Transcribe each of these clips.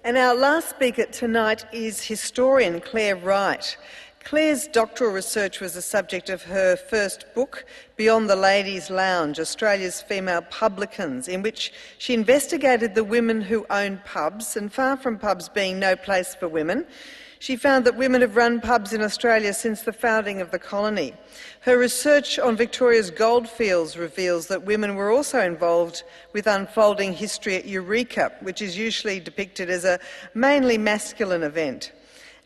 And our last speaker tonight is historian Claire Wright. Claire's doctoral research was the subject of her first book, Beyond the Ladies' Lounge, Australia's Female Publicans, in which she investigated the women who owned pubs, and far from pubs being no place for women, she found that women have run pubs in Australia since the founding of the colony. Her research on Victoria's goldfields reveals that women were also involved with unfolding history at Eureka, which is usually depicted as a mainly masculine event.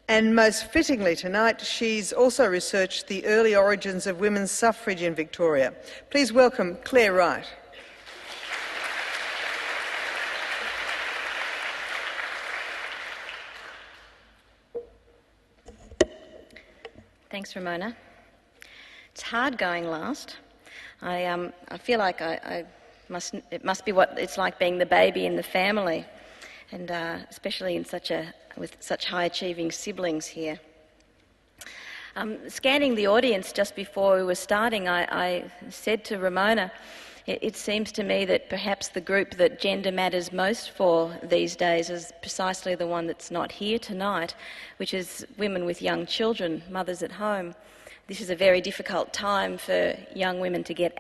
And most fittingly tonight, she's also researched the early origins of women's suffrage in Victoria. Please welcome Claire Wright. Thanks, Ramona. It's hard going last. I feel like it must be what it's like being the baby in the family, and especially with such high-achieving siblings here. Scanning the audience just before we were starting, I said to Ramona, it seems to me that perhaps the group that gender matters most for these days is precisely the one that's not here tonight, which is women with young children, mothers at home. This is a very difficult time for young women to get,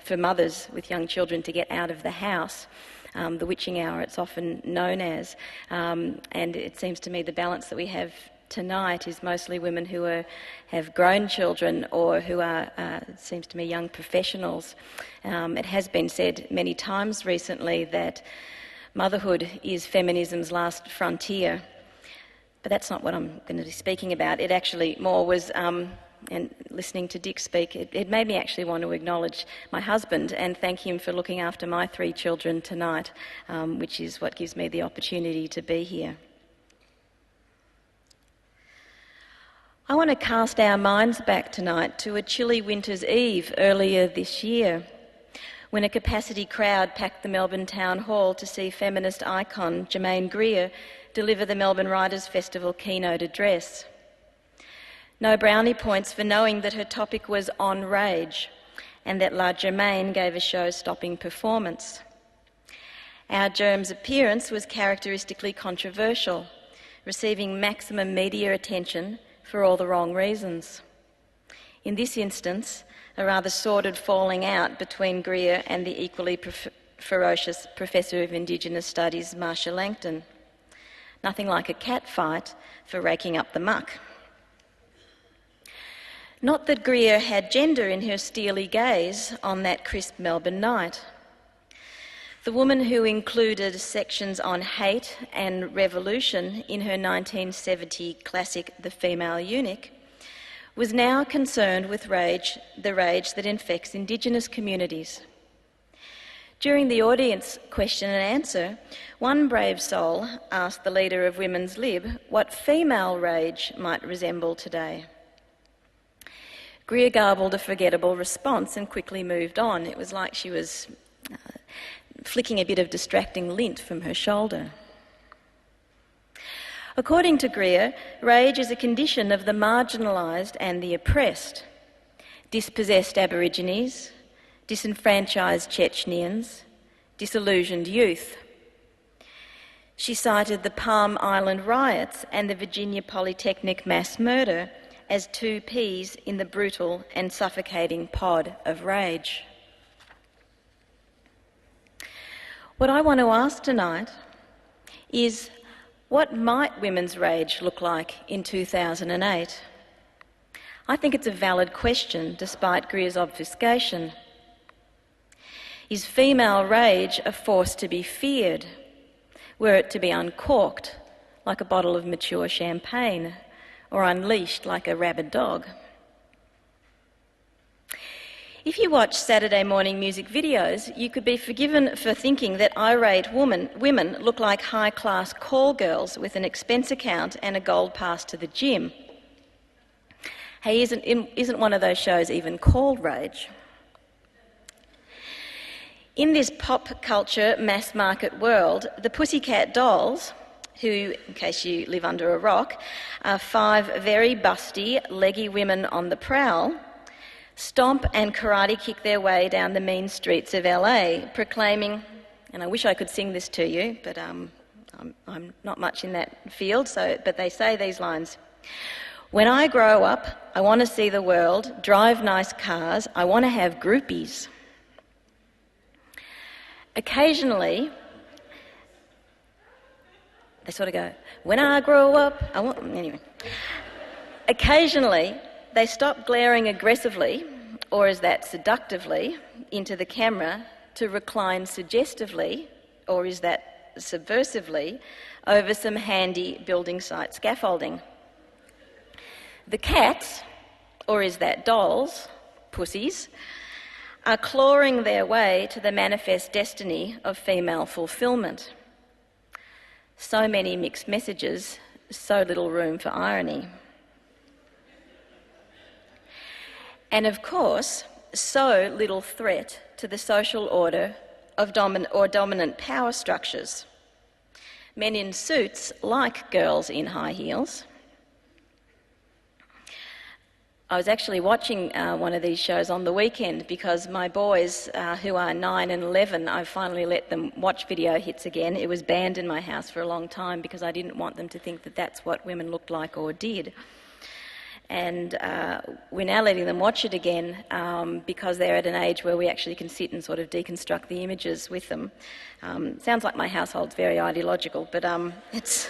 for mothers with young children to get out of the house. The witching hour, it's often known as, and it seems to me the balance that we have tonight is mostly women who have grown children or who are, it seems to me, young professionals. It has been said many times recently that motherhood is feminism's last frontier, but that's not what I'm going to be speaking about. It actually more was, and listening to Dick speak, it made me actually want to acknowledge my husband and thank him for looking after my 3 children tonight, which is what gives me the opportunity to be here. I want to cast our minds back tonight to a chilly winter's eve earlier this year, when a capacity crowd packed the Melbourne Town Hall to see feminist icon Germaine Greer deliver the Melbourne Writers' Festival keynote address. No brownie points for knowing that her topic was on rage and that La Germaine gave a show-stopping performance. Our Germ's appearance was characteristically controversial, receiving maximum media attention for all the wrong reasons. In this instance, a rather sordid falling out between Greer and the equally ferocious Professor of Indigenous Studies, Marsha Langton. Nothing like a cat fight for raking up the muck. Not that Greer had gender in her steely gaze on that crisp Melbourne night. The woman who included sections on hate and revolution in her 1970 classic The Female Eunuch was now concerned with the rage that infects Indigenous communities. During the audience question and answer, one brave soul asked the leader of Women's Lib what female rage might resemble today. Greer garbled a forgettable response and quickly moved on. It was like she was flicking a bit of distracting lint from her shoulder. According to Greer, rage is a condition of the marginalised and the oppressed. Dispossessed Aborigines, disenfranchised Chechnyans, disillusioned youth. She cited the Palm Island riots and the Virginia Polytechnic mass murder as 2 peas in the brutal and suffocating pod of rage. What I want to ask tonight is, what might women's rage look like in 2008? I think it's a valid question, despite Greer's obfuscation. Is female rage a force to be feared, were it to be uncorked like a bottle of mature champagne, or unleashed like a rabid dog? If you watch Saturday morning music videos, you could be forgiven for thinking that irate women look like high-class call girls with an expense account and a gold pass to the gym. Hey, isn't one of those shows even called Rage? In this pop culture mass market world, the Pussycat Dolls, who, in case you live under a rock, are 5 very busty, leggy women on the prowl, stomp and karate kick their way down the mean streets of LA, proclaiming, and I wish I could sing this to you, but I'm not much in that field, but they say these lines. When I grow up, I want to see the world, drive nice cars, I want to have groupies. Occasionally, they sort of go, when I grow up, I want... Anyway. Occasionally, they stop glaring aggressively, or is that seductively, into the camera to recline suggestively, or is that subversively, over some handy building site scaffolding. The cats, or is that dolls, pussies, are clawing their way to the manifest destiny of female fulfilment. So many mixed messages, so little room for irony. And of course, so little threat to the social order of dominant power structures. Men in suits like girls in high heels. I was actually watching one of these shows on the weekend because my boys, who are 9 and 11, I finally let them watch video hits again. It was banned in my house for a long time because I didn't want them to think that that's what women looked like or did. And we're now letting them watch it again because they're at an age where we actually can sit and sort of deconstruct the images with them. Sounds like my household's very ideological, but it's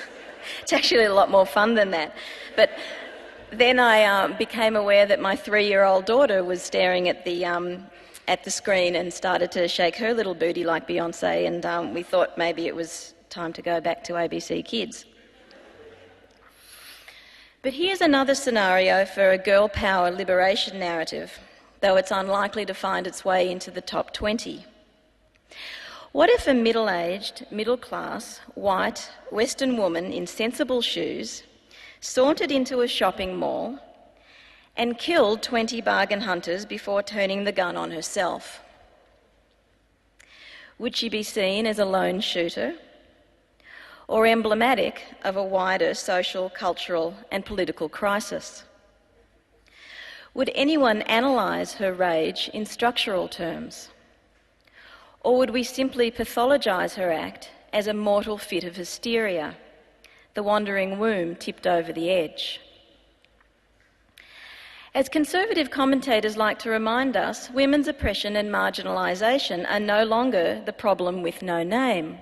actually a lot more fun than that. But then I became aware that my 3-year-old daughter was staring at the screen and started to shake her little booty like Beyonce, and we thought maybe it was time to go back to ABC Kids. But here's another scenario for a girl power liberation narrative, though it's unlikely to find its way into the top 20. What if a middle-aged, middle-class, white, Western woman in sensible shoes sauntered into a shopping mall and killed 20 bargain hunters before turning the gun on herself? Would she be seen as a lone shooter or emblematic of a wider social, cultural and political crisis? Would anyone analyse her rage in structural terms? Or would we simply pathologise her act as a mortal fit of hysteria, the wandering womb tipped over the edge? As conservative commentators like to remind us, women's oppression and marginalisation are no longer the problem with no name,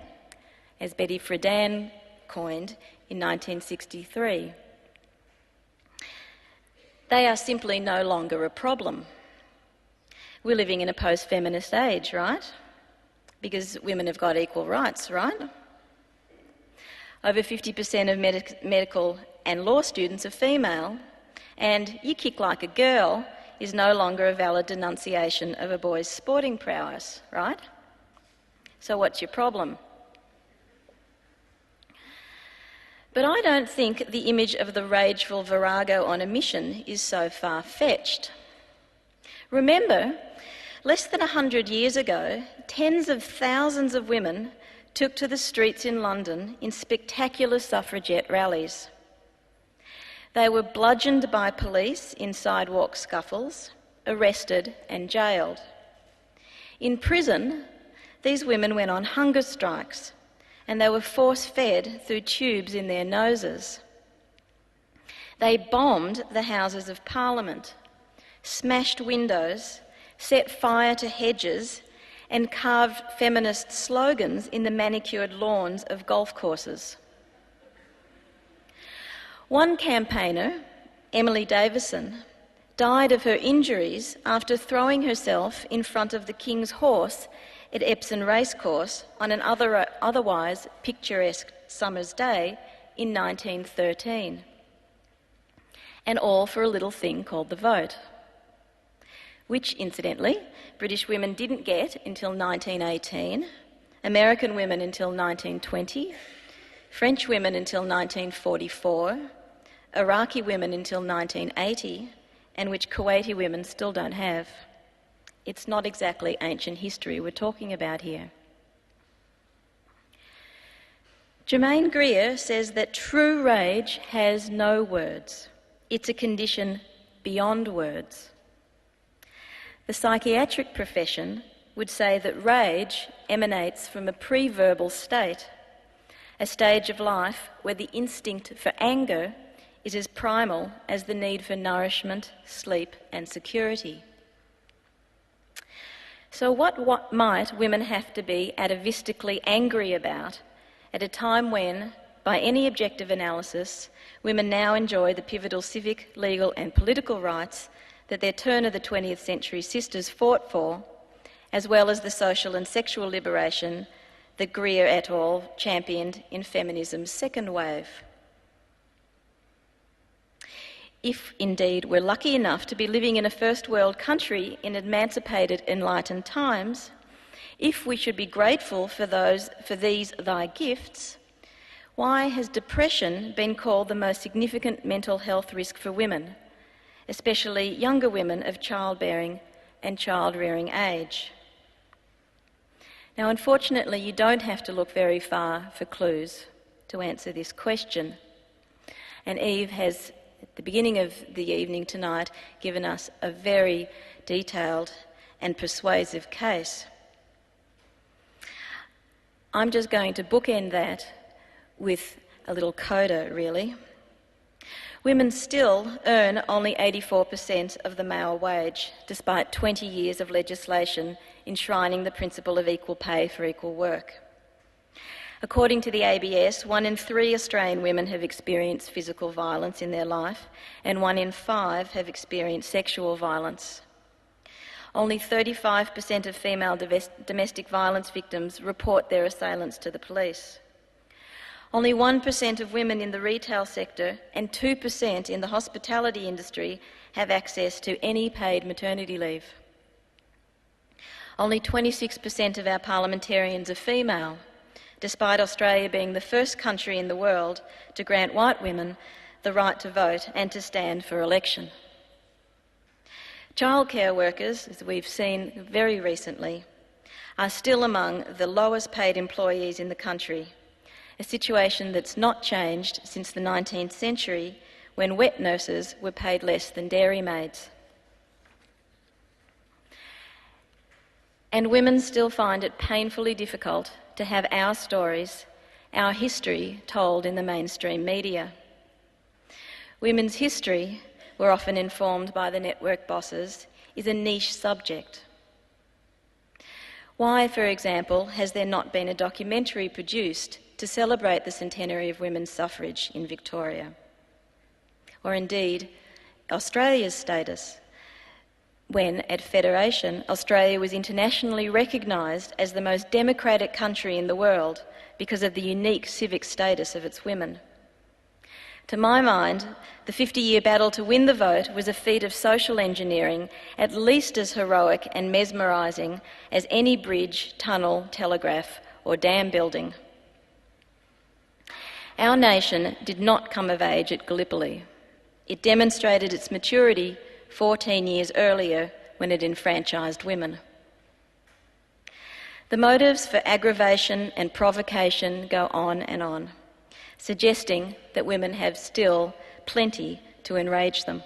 as Betty Friedan coined in 1963. They are simply no longer a problem. We're living in a post-feminist age, right? Because women have got equal rights, right? Over 50% of medical and law students are female, and you kick like a girl is no longer a valid denunciation of a boy's sporting prowess, right? So what's your problem? But I don't think the image of the rageful virago on a mission is so far-fetched. Remember, less than 100 years ago, tens of thousands of women took to the streets in London in spectacular suffragette rallies. They were bludgeoned by police in sidewalk scuffles, arrested and jailed. In prison, these women went on hunger strikes, and they were force-fed through tubes in their noses. They bombed the Houses of Parliament, smashed windows, set fire to hedges, and carved feminist slogans in the manicured lawns of golf courses. One campaigner, Emily Davison, died of her injuries after throwing herself in front of the King's Horse at Epsom Racecourse on an otherwise picturesque summer's day in 1913. And all for a little thing called the vote, which, incidentally, British women didn't get until 1918, American women until 1920, French women until 1944, Iraqi women until 1980, and which Kuwaiti women still don't have. It's not exactly ancient history we're talking about here. Germaine Greer says that true rage has no words. It's a condition beyond words. The psychiatric profession would say that rage emanates from a pre-verbal state, a stage of life where the instinct for anger is as primal as the need for nourishment, sleep and security. So what might women have to be atavistically angry about at a time when, by any objective analysis, women now enjoy the pivotal civic, legal and political rights that their turn of the 20th century sisters fought for, as well as the social and sexual liberation that Greer et al. Championed in feminism's second wave? If indeed we're lucky enough to be living in a first world country in emancipated, enlightened times, if we should be grateful for these thy gifts, why has depression been called the most significant mental health risk for women, especially younger women of childbearing and child-rearing age? Now, unfortunately, you don't have to look very far for clues to answer this question. And Eve has, at the beginning of the evening tonight, given us a very detailed and persuasive case. I'm just going to bookend that with a little coda, really. Women still earn only 84% of the male wage, despite 20 years of legislation enshrining the principle of equal pay for equal work. According to the ABS, 1 in 3 Australian women have experienced physical violence in their life, and 1 in 5 have experienced sexual violence. Only 35% of female domestic violence victims report their assailants to the police. Only 1% of women in the retail sector and 2% in the hospitality industry have access to any paid maternity leave. Only 26% of our parliamentarians are female, despite Australia being the first country in the world to grant white women the right to vote and to stand for election. Childcare workers, as we've seen very recently, are still among the lowest paid employees in the country, a situation that's not changed since the 19th century, when wet nurses were paid less than dairymaids. And women still find it painfully difficult to have our stories, our history, told in the mainstream media. Women's history, we're often informed by the network bosses, is a niche subject. Why, for example, has there not been a documentary produced to celebrate the centenary of women's suffrage in Victoria? Or indeed, Australia's status, when, at Federation, Australia was internationally recognised as the most democratic country in the world because of the unique civic status of its women. To my mind, the 50-year battle to win the vote was a feat of social engineering at least as heroic and mesmerising as any bridge, tunnel, telegraph or dam building. Our nation did not come of age at Gallipoli. It demonstrated its maturity 14 years earlier when it enfranchised women. The motives for aggravation and provocation go on, suggesting that women have still plenty to enrage them.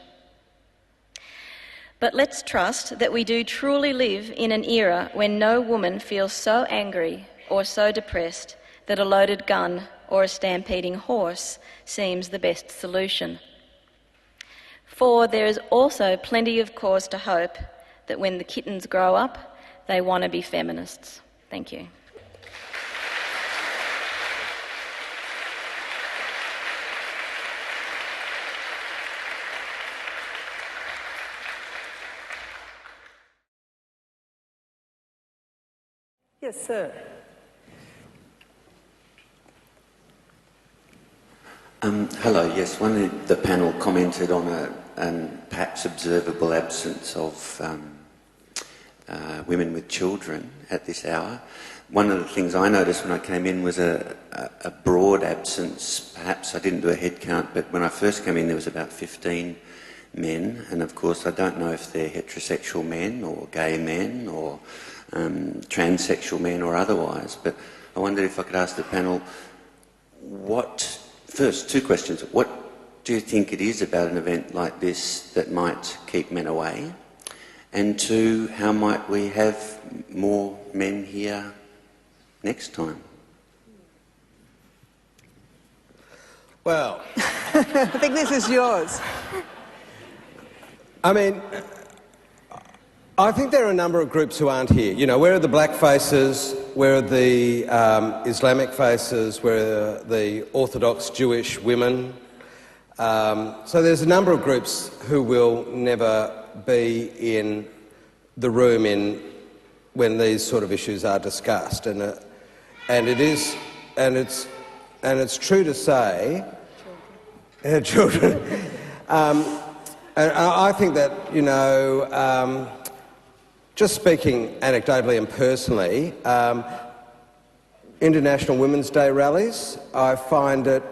But let's trust that we do truly live in an era when no woman feels so angry or so depressed that a loaded gun or a stampeding horse seems the best solution. For there is also plenty of cause to hope that when the kittens grow up, they want to be feminists. Thank you. Yes, sir. Hello, yes. One of the panel commented on a perhaps observable absence of women with children at this hour. One of the things I noticed when I came in was a broad absence. Perhaps I didn't do a head count, but when I first came in there was about 15 men, and of course I don't know if they're heterosexual men or gay men or transsexual men or otherwise, but I wondered if I could ask the panel first, 2 questions. What do you think it is about an event like this that might keep men away? And 2, how might we have more men here next time? Well, I think this is yours. I mean, I think there are a number of groups who aren't here. You know, where are the black faces? Where are the Islamic faces? Where are the Orthodox Jewish women? So there's a number of groups who will never be in the room when these sort of issues are discussed, and it's true to say, children. And I think that, you know, just speaking anecdotally and personally, International Women's Day rallies, I find it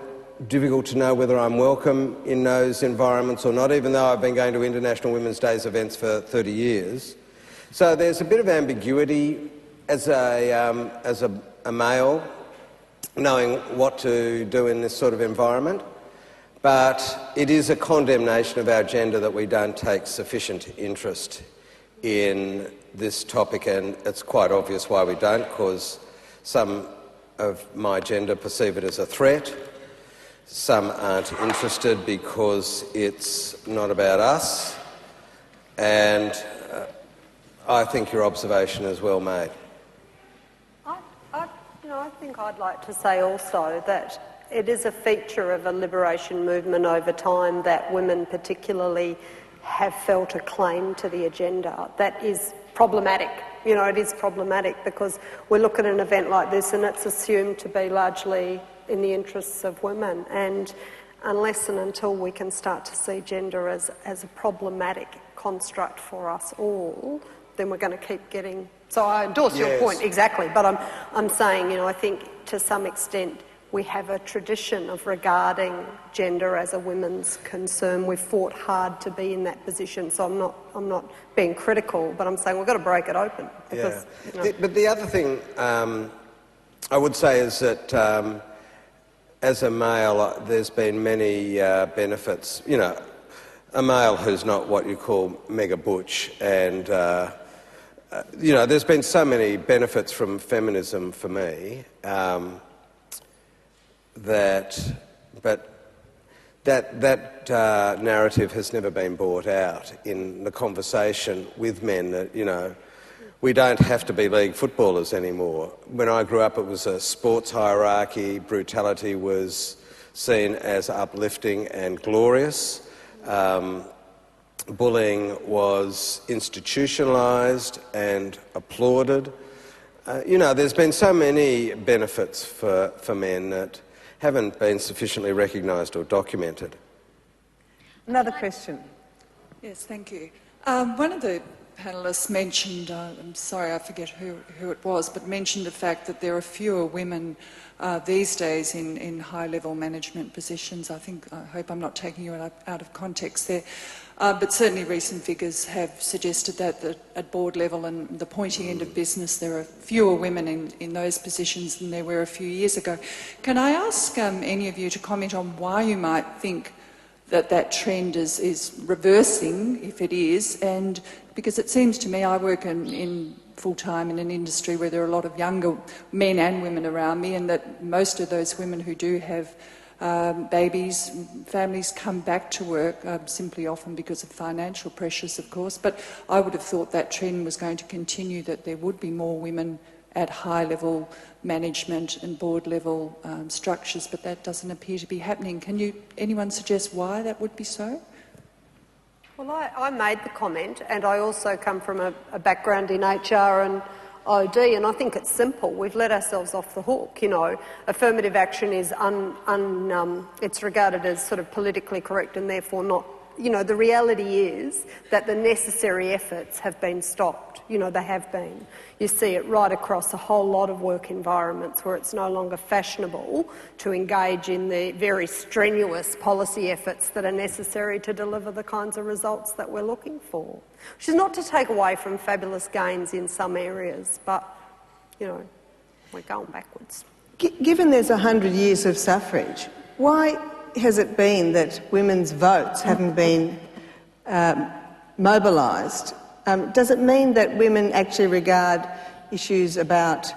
difficult to know whether I'm welcome in those environments or not, even though I've been going to International Women's Days events for 30 years. So there's a bit of ambiguity as a male, knowing what to do in this sort of environment. But it is a condemnation of our gender that we don't take sufficient interest in this topic, and it's quite obvious why we don't, because some of my gender perceive it as a threat. Some aren't interested because it's not about us, and I think your observation is well made. I think I'd like to say also that it is a feature of a liberation movement over time that women particularly have felt a claim to the agenda. That is problematic. You know, it is problematic because we look at an event like this and it's assumed to be largely in the interests of women, and unless and until we can start to see gender as a problematic construct for us all, then we're going to keep getting... So I endorse your point, exactly, but I'm saying, you know, I think to some extent we have a tradition of regarding gender as a women's concern. We've fought hard to be in that position, so I'm not being critical, but I'm saying we've got to break it open. Because, you know. But the other thing I would say is that as a male, there's been many benefits. You know, a male who's not what you call mega butch, and you know, there's been so many benefits from feminism for me. That narrative has never been brought out in the conversation with men, that, you know, we don't have to be league footballers anymore. When I grew up, it was a sports hierarchy. Brutality was seen as uplifting and glorious. Bullying was institutionalised and applauded. You know, there's been so many benefits for men that haven't been sufficiently recognised or documented. Another question. Yes, thank you. One of the panellists mentioned, I'm sorry, I forget who it was, but mentioned the fact that there are fewer women these days in high-level management positions. I hope I'm not taking you out of context there. But certainly recent figures have suggested that at board level and the pointy end of business there are fewer women in those positions than there were a few years ago. Can I ask any of you to comment on why you might think that trend is reversing, if it is, and because it seems to me, I work in full-time in an industry where there are a lot of younger men and women around me, and that most of those women who do have babies, families come back to work, simply often because of financial pressures, of course, but I would have thought that trend was going to continue, that there would be more women at high-level management and board-level structures, but that doesn't appear to be happening. Can anyone suggest why that would be so? Well, I made the comment, and I also come from a background in HR and OD, and I think it's simple. We've let ourselves off the hook, you know. Affirmative action is it's regarded as sort of politically correct and therefore not, you know, the reality is that the necessary efforts have been stopped. You know, they have been. You see it right across a whole lot of work environments where it's no longer fashionable to engage in the very strenuous policy efforts that are necessary to deliver the kinds of results that we're looking for. Which is not to take away from fabulous gains in some areas, but, you know, we're going backwards. Given there's 100 years of suffrage, why has it been that women's votes haven't been mobilised? Does it mean that women actually regard issues about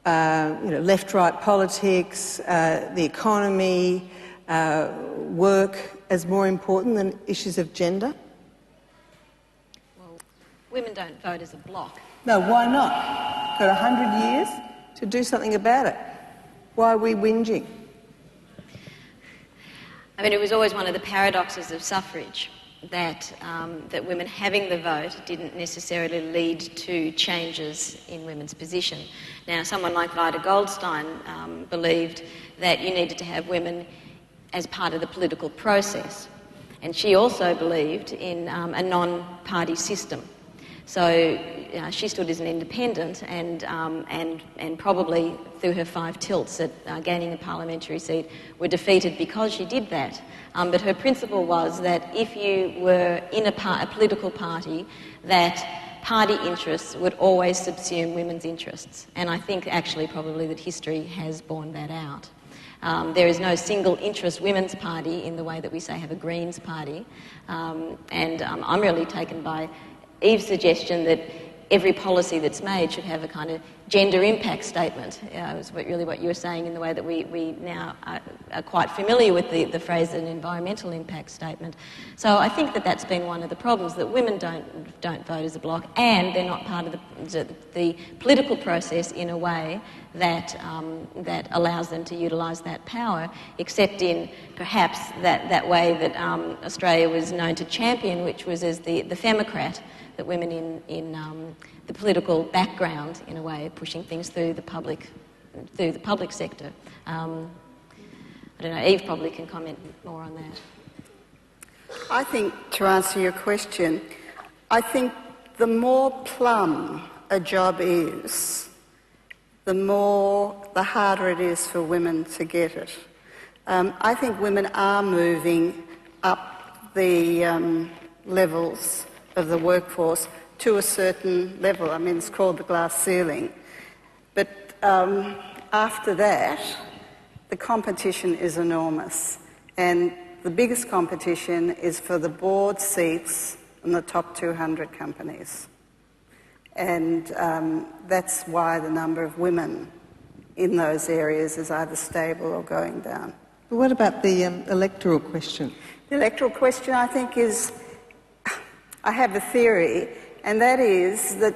left-right politics, the economy, work as more important than issues of gender? Well, women don't vote as a bloc. No, why not? Got 100 years to do something about it. Why are we whinging? I mean, it was always one of the paradoxes of suffrage that women having the vote didn't necessarily lead to changes in women's position. Now, someone like Vida Goldstein believed that you needed to have women as part of the political process, and she also believed in a non-party system. So she stood as an independent, and probably through her 5 tilts at gaining a parliamentary seat were defeated because she did that. But her principle was that if you were in a political party, that party interests would always subsume women's interests. And I think actually probably that history has borne that out. There is no single interest women's party in the way that we say have a Greens party. And I'm really taken by Eve's suggestion that every policy that's made should have a kind of gender impact statement. It was really what you were saying in the way that we now are quite familiar with the phrase an environmental impact statement. So I think that that's been one of the problems, that women don't vote as a bloc, and they're not part of the political process in a way that allows them to utilise that power, except in perhaps that way that Australia was known to champion, which was as the femocrat, that women in the political background, in a way, pushing things through the public sector. I don't know, Eve probably can comment more on that. I think, to answer your question, I think the more plum a job is, the harder it is for women to get it. I think women are moving up the levels of the workforce to a certain level. I mean, it's called the glass ceiling. But after that, the competition is enormous. And the biggest competition is for the board seats in the top 200 companies. And that's why the number of women in those areas is either stable or going down. But what about the electoral question? The electoral question, I think, is... I have a theory, and that is that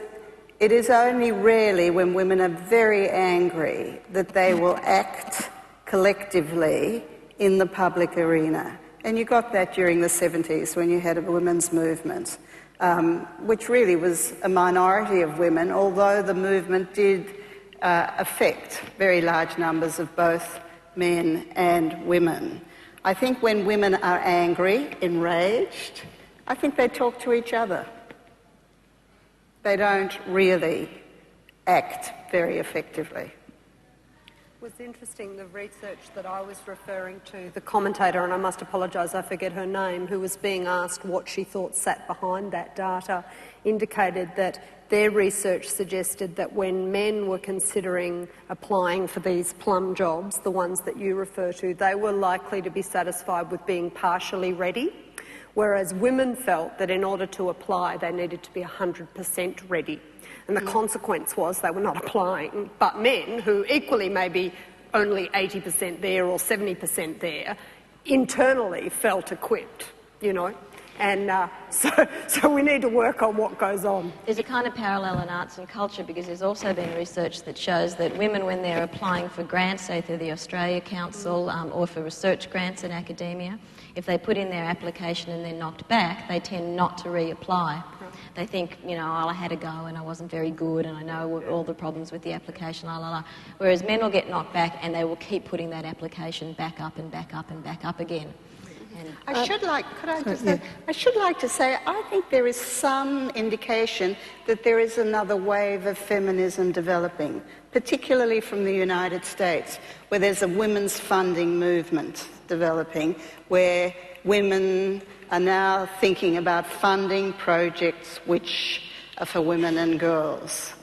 it is only rarely when women are very angry that they will act collectively in the public arena. And you got that during the 70s when you had a women's movement, which really was a minority of women, although the movement did affect very large numbers of both men and women. I think when women are angry, enraged, I think they talk to each other. They don't really act very effectively. It was interesting, the research that I was referring to, the commentator, and I must apologise, I forget her name, who was being asked what she thought sat behind that data, indicated that their research suggested that when men were considering applying for these plum jobs, the ones that you refer to, they were likely to be satisfied with being partially ready, whereas women felt that in order to apply, they needed to be 100% ready. And the consequence was they were not applying, but men, who equally may be only 80% there or 70% there, internally felt equipped, you know. And so we need to work on what goes on. There's a kind of parallel in arts and culture, because there's also been research that shows that women, when they're applying for grants, say through the Australia Council or for research grants in academia, if they put in their application and they're knocked back, they tend not to reapply. They think, you know, oh, I had a go and I wasn't very good and I know all the problems with the application, la la la. Whereas men will get knocked back and they will keep putting that application back up and back up and back up again. I should like to say, I think there is some indication that there is another wave of feminism developing, particularly from the United States, where there's a women's funding movement developing, where women are now thinking about funding projects which are for women and girls.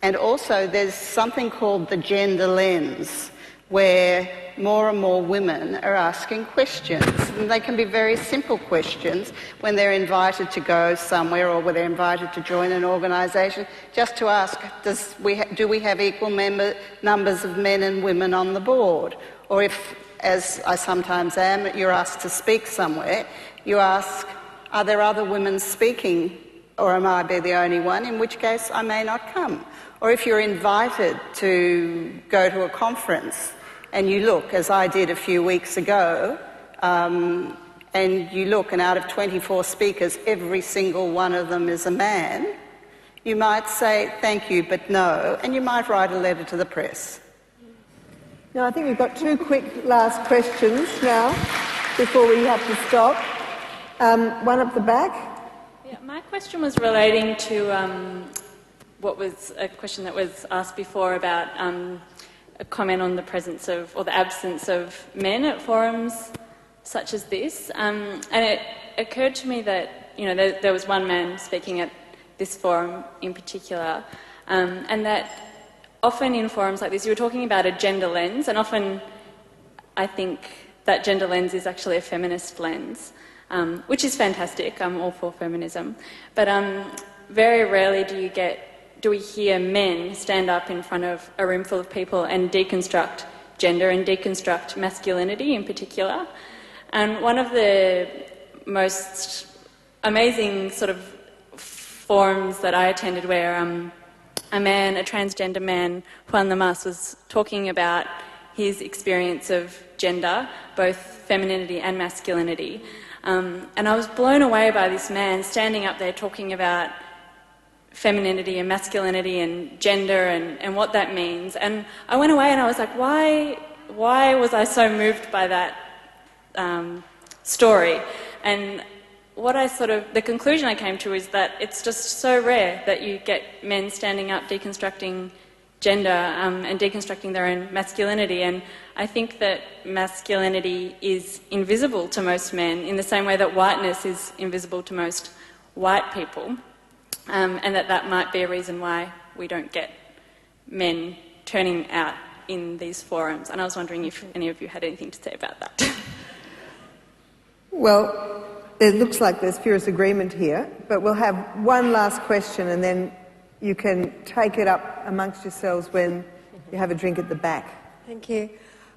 And also there's something called the gender lens, where more and more women are asking questions. And they can be very simple questions when they're invited to go somewhere or when they're invited to join an organisation, just to ask, do we have equal numbers of men and women on the board? Or if as I sometimes am, you're asked to speak somewhere, you ask, are there other women speaking, or am I the only one, in which case I may not come. Or if you're invited to go to a conference and you look, as I did a few weeks ago, and you look and out of 24 speakers, every single one of them is a man, you might say thank you but no, and you might write a letter to the press. Now, I think we've got two quick last questions now before we have to stop. One up the back. Yeah, my question was relating to what was a question that was asked before about a comment on the presence of, or the absence of men at forums such as this. And it occurred to me that, you know, there was one man speaking at this forum in particular, and that often in forums like this, you were talking about a gender lens, and often I think that gender lens is actually a feminist lens, which is fantastic. I'm all for feminism. But very rarely do we hear men stand up in front of a room full of people and deconstruct gender and deconstruct masculinity in particular. And one of the most amazing sort of forums that I attended where a transgender man, Juan Lamas, was talking about his experience of gender, both femininity and masculinity. And I was blown away by this man standing up there talking about femininity and masculinity and gender and what that means. And I went away and I was like, why was I so moved by that story? And the conclusion I came to is that it's just so rare that you get men standing up deconstructing gender and deconstructing their own masculinity. And I think that masculinity is invisible to most men in the same way that whiteness is invisible to most white people. And that might be a reason why we don't get men turning out in these forums. And I was wondering if any of you had anything to say about that. Well, it looks like there's furious agreement here, but we'll have one last question and then you can take it up amongst yourselves when you have a drink at the back. Thank you.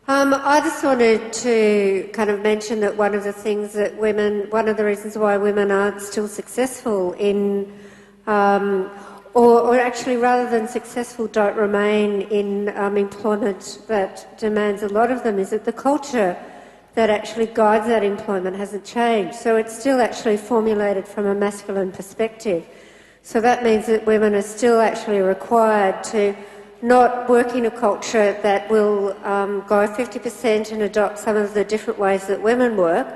I just wanted to kind of mention that one of the reasons why women aren't still successful in, or actually rather than successful, don't remain in employment that demands a lot of them, is that the culture that actually guides that employment hasn't changed. So it's still actually formulated from a masculine perspective. So that means that women are still actually required to not work in a culture that will go 50% and adopt some of the different ways that women work,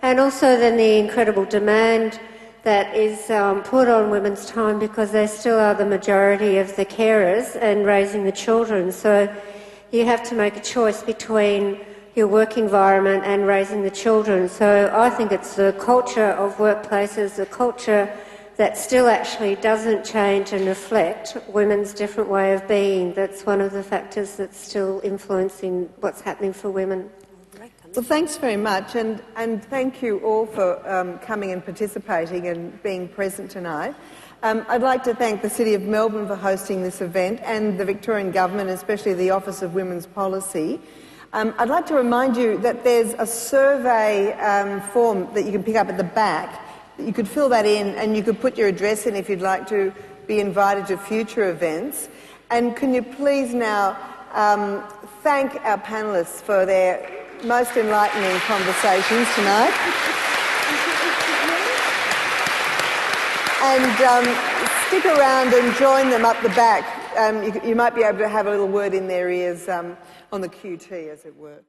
and also then the incredible demand that is put on women's time because they still are the majority of the carers and raising the children. So you have to make a choice between your work environment and raising the children. So I think it's the culture of workplaces, the culture that still actually doesn't change and reflect women's different way of being. That's one of the factors that's still influencing what's happening for women. Well, thanks very much, and thank you all for coming and participating and being present tonight. I'd like to thank the City of Melbourne for hosting this event and the Victorian Government, especially the Office of Women's Policy. I'd like to remind you that there's a survey form that you can pick up at the back. You could fill that in and you could put your address in if you'd like to be invited to future events. And can you please now thank our panellists for their most enlightening conversations tonight. And stick around and join them up the back. You might be able to have a little word in their ears on the QT, as it were.